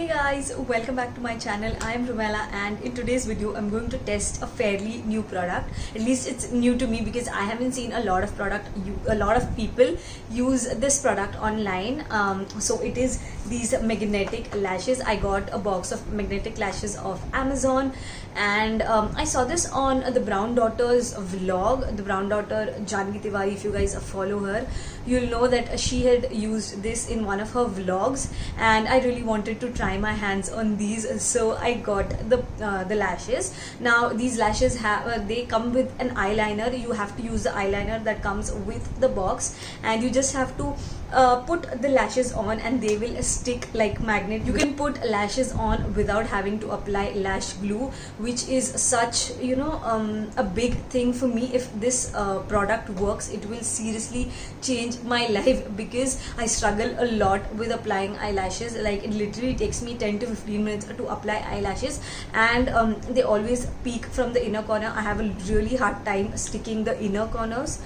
Hey guys, welcome back to my channel. I am Rumela, and in today's video I'm going to test a fairly new product. At least it's new to me because I haven't seen a lot of people use this product online. So it is these magnetic lashes. I got a box of magnetic lashes off Amazon, and I saw this on the Brown Daughter's vlog. The Brown Daughter, Janvi Tiwari, if you guys follow her, you'll know that she had used this in one of her vlogs, and I really wanted to try my hands on these, so I got the lashes. Now these lashes have they come with an eyeliner. You have to use the eyeliner that comes with the box, and you just have to put the lashes on and they will stick like magnet. You can put lashes on without having to apply lash glue, which is such a big thing for me. If this product works, it will seriously change my life because I struggle a lot with applying eyelashes. Like, it literally takes me 10 to 15 minutes to apply eyelashes, and they always peek from the inner corner. I have a really hard time sticking the inner corners.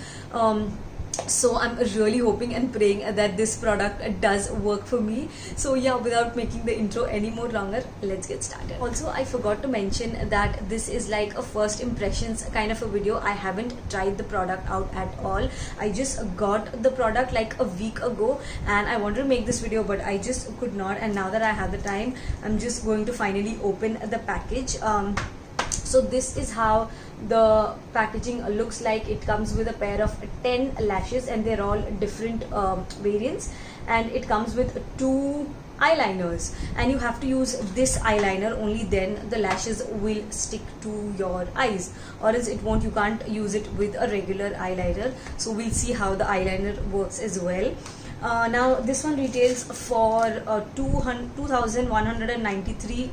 So I'm really hoping and praying that this product does work for me. So yeah, without making the intro any more longer, let's get started. Also, I forgot to mention that this is like a first impressions kind of a video. I haven't tried the product out at all. I just got the product like a week ago, and I wanted to make this video, but I just could not. And now that I have the time, I'm just going to finally open the package. So this is how the packaging looks like. It comes with a pair of 10 lashes, and they're all different variants, and it comes with 2 eyeliners, and you have to use this eyeliner. Only then the lashes will stick to your eyes, or else it won't. You can't use it with a regular eyeliner. So we'll see how the eyeliner works as well. Now this one retails for 2,193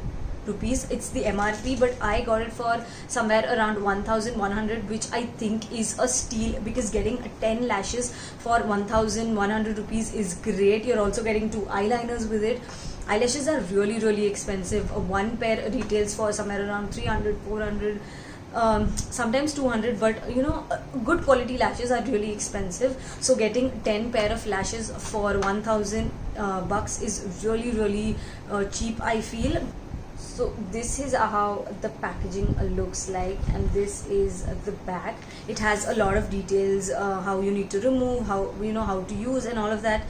rupees. It's the MRP, but I got it for somewhere around 1,100, which I think is a steal, because getting 10 lashes for 1,100 rupees is great. You're also getting 2 eyeliners with it. Eyelashes are really expensive. One pair retails for somewhere around 300, 400, sometimes 200, but good quality lashes are really expensive. So getting 10 pair of lashes for 1,000 bucks is really cheap, I feel. So this is how the packaging looks like, and this is the back. It has a lot of details, how you need to remove, how how to use, and all of that.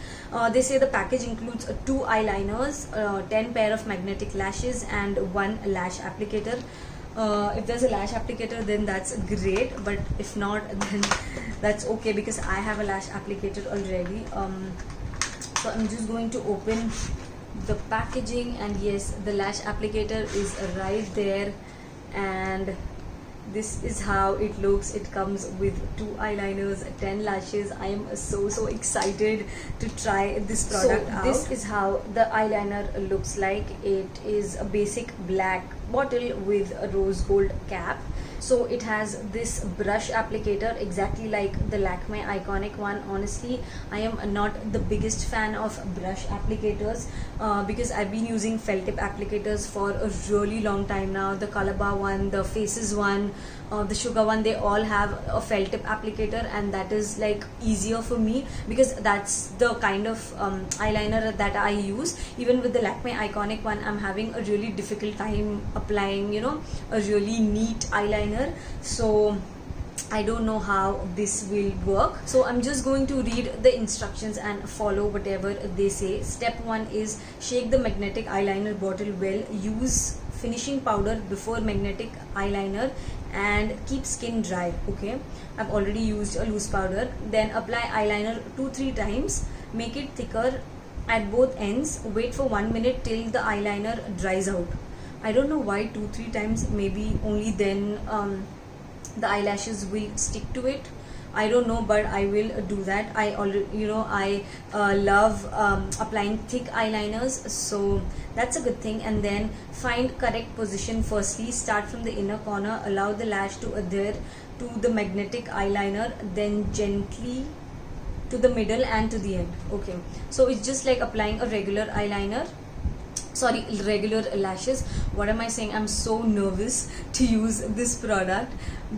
They say the package includes 2 eyeliners, 10 pair of magnetic lashes, and 1 lash applicator. If there's a lash applicator, then that's great, but if not, then that's okay, because I have a lash applicator already. So I'm just going to open the packaging, and yes, the lash applicator is right there, and this is how it looks. It comes with 2 eyeliners, 10 lashes. I am so excited to try this product out. This is how the eyeliner looks like. It is a basic black bottle with a rose gold cap. So it has this brush applicator, exactly like the Lakme Iconic one. Honestly, I am not the biggest fan of brush applicators because I've been using felt tip applicators for a really long time now. The Calabar one, the Faces one, the Sugar one, they all have a felt tip applicator, and that is like easier for me because that's the kind of eyeliner that I use. Even with the Lakme Iconic one, I'm having a really difficult time applying a really neat eyeliner. So I don't know how this will work. So I'm just going to read the instructions and follow whatever they say. Step 1 is shake the magnetic eyeliner bottle well. Use finishing powder before magnetic eyeliner and keep skin dry. Okay, I've already used a loose powder. Then apply eyeliner 2-3 times. Make it thicker at both ends. Wait for 1 minute till the eyeliner dries out. I don't know why 2-3 times, maybe only then the eyelashes will stick to it. I don't know, but I will do that. I already I love applying thick eyeliners, so that's a good thing. And then find correct position. Firstly, start from the inner corner, allow the lash to adhere to the magnetic eyeliner, then gently to the middle and to the end. Okay, so it's just like applying a regular eyeliner. sorry, regular lashes. What am I saying? I'm so nervous to use this product,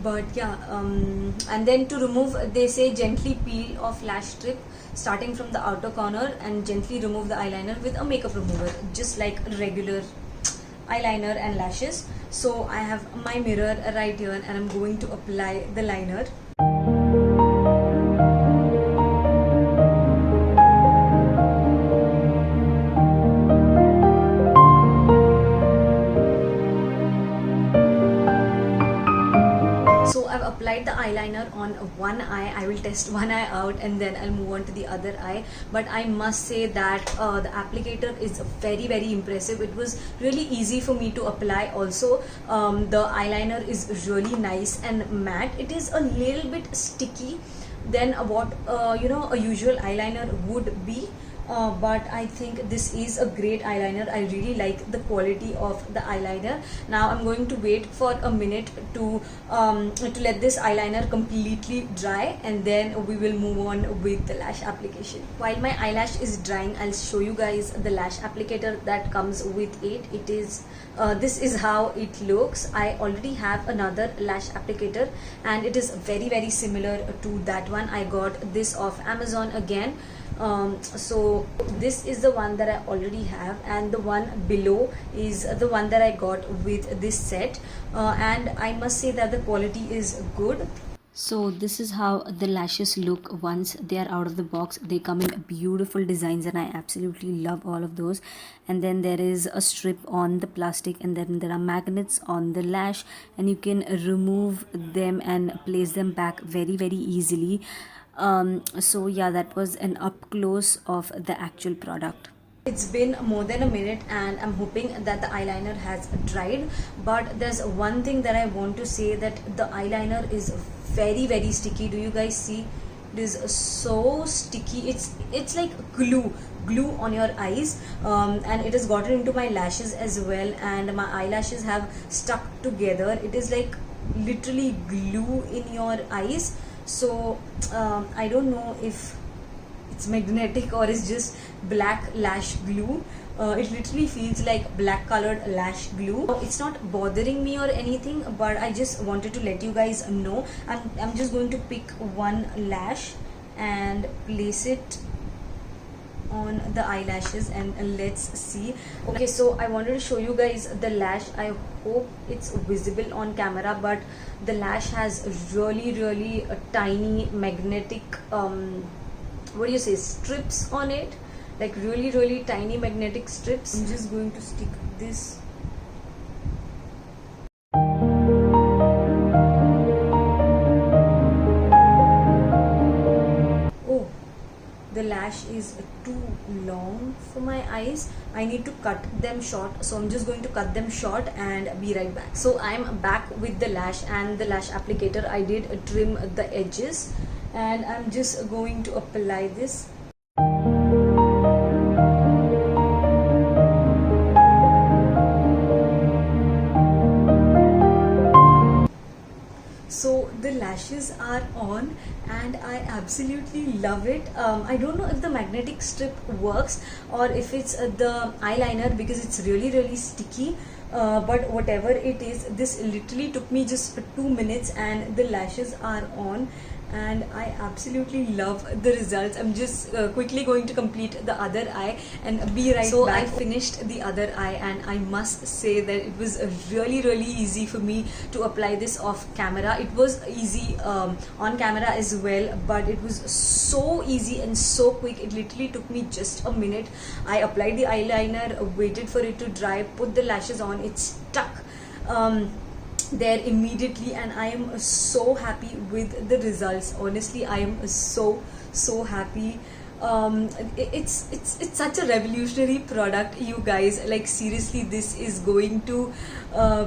but yeah. And then to remove, they say gently peel off lash strip starting from the outer corner and gently remove the eyeliner with a makeup remover, just like regular eyeliner and lashes. So I have my mirror right here and I'm going to apply the liner. So I've applied the eyeliner on one eye. I will test one eye out and then I'll move on to the other eye. But I must say that the applicator is very impressive. It was really easy for me to apply. Also, the eyeliner is really nice and matte. It is a little bit sticky than what a usual eyeliner would be. But I think this is a great eyeliner. I really like the quality of the eyeliner. Now I'm going to wait for a minute to let this eyeliner completely dry, and then we will move on with the lash application. While my eyelash is drying, I'll show you guys the lash applicator that comes with it. It is this is how it looks. I already have another lash applicator and it is very similar to that one. I got this off Amazon again. So this is the one that I already have, and the one below is the one that I got with this set, and I must say that the quality is good. So this is how the lashes look once they are out of the box. They come in beautiful designs and I absolutely love all of those. And then there is a strip on the plastic, and then there are magnets on the lash, and you can remove them and place them back very easily. So yeah, that was an up close of the actual product. It's been more than a minute and I'm hoping that the eyeliner has dried, but there's one thing that I want to say, that the eyeliner is very sticky. Do you guys see? It is so sticky. It's like glue on your eyes, and it has gotten into my lashes as well, and my eyelashes have stuck together. It is like literally glue in your eyes. So I don't know if it's magnetic or it's just black lash glue. It literally feels like black colored lash glue. It's not bothering me or anything, but I just wanted to let you guys know. I'm just going to pick one lash and place it on the eyelashes and let's see. Okay, so I wanted to show you guys the lash. I hope it's visible on camera, but the lash has really a tiny magnetic what do you say, strips on it, like really tiny magnetic strips. I'm just going to stick this. Oh, the lash is too long for my eyes. I need to cut them short, so I'm just going to cut them short and be right back. So I'm back with the lash and the lash applicator. I did trim the edges and I'm just going to apply this. So the lashes are on and I absolutely love it. I don't know if the magnetic strip works or if it's the eyeliner, because it's really sticky. But whatever it is, this literally took me just 2 minutes and the lashes are on, and I absolutely love the results. I'm just quickly going to complete the other eye and be right back. So I finished the other eye and I must say that it was really easy for me to apply this off camera. It was easy on camera as well, but it was so easy and so quick. It literally took me just a minute. I applied the eyeliner, waited for it to dry, put the lashes on, it stuck there immediately, and I am so happy with the results. Honestly, I am so happy. It's such a revolutionary product, you guys. Like seriously, this is going to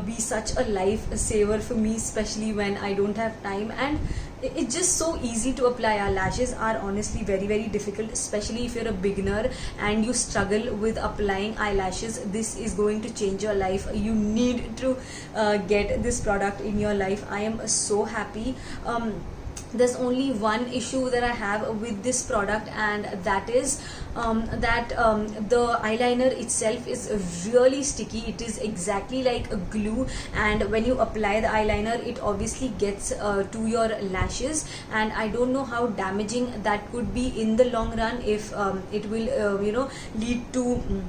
be such a lifesaver for me, especially when I don't have time, and it's just so easy to apply. Our lashes are honestly very difficult, especially if you're a beginner and you struggle with applying eyelashes. This is going to change your life. You need to get this product in your life. I am so happy. there's only one issue that I have with this product, and that is that the eyeliner itself is really sticky. It is exactly like a glue, and when you apply the eyeliner, it obviously gets to your lashes, and I don't know how damaging that could be in the long run, if it will lead to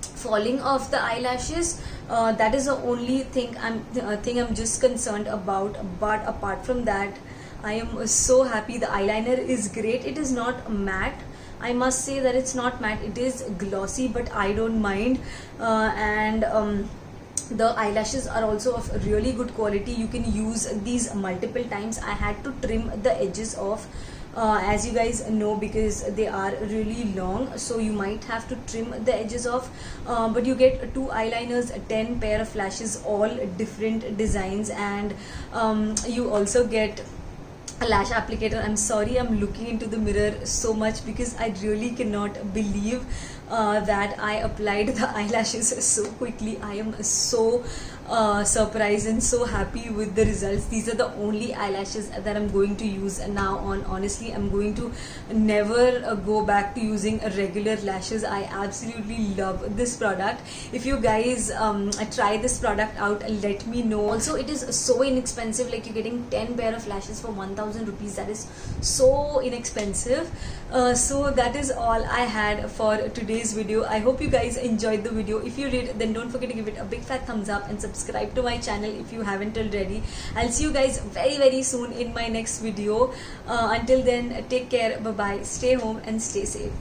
falling off the eyelashes. That is the only thing I'm just concerned about. But apart from that, I am so happy. The eyeliner is great. It is not matte. I must say that it's not matte. It is glossy, but I don't mind. And the eyelashes are also of really good quality. You can use these multiple times. I had to trim the edges off, as you guys know, because they are really long, so you might have to trim the edges off, but you get 2 eyeliners, 10 pair of lashes, all different designs, and you also get a lash applicator. I'm sorry, I'm looking into the mirror so much because I really cannot believe that I applied the eyelashes so quickly. I am so surprised and so happy with the results. These are the only eyelashes that I'm going to use now on. Honestly, I'm going to never go back to using regular lashes. I absolutely love this product. If you guys try this product out, let me know. Also, it is so inexpensive. Like, you're getting 10 pair of lashes for 1000 rupees. That is so inexpensive. So that is all I had for today's video. I hope you guys enjoyed the video. If you did, then don't forget to give it a big fat thumbs up and subscribe to my channel if you haven't already. I'll see you guys very soon in my next video. Until then, take care, bye bye, stay home and stay safe.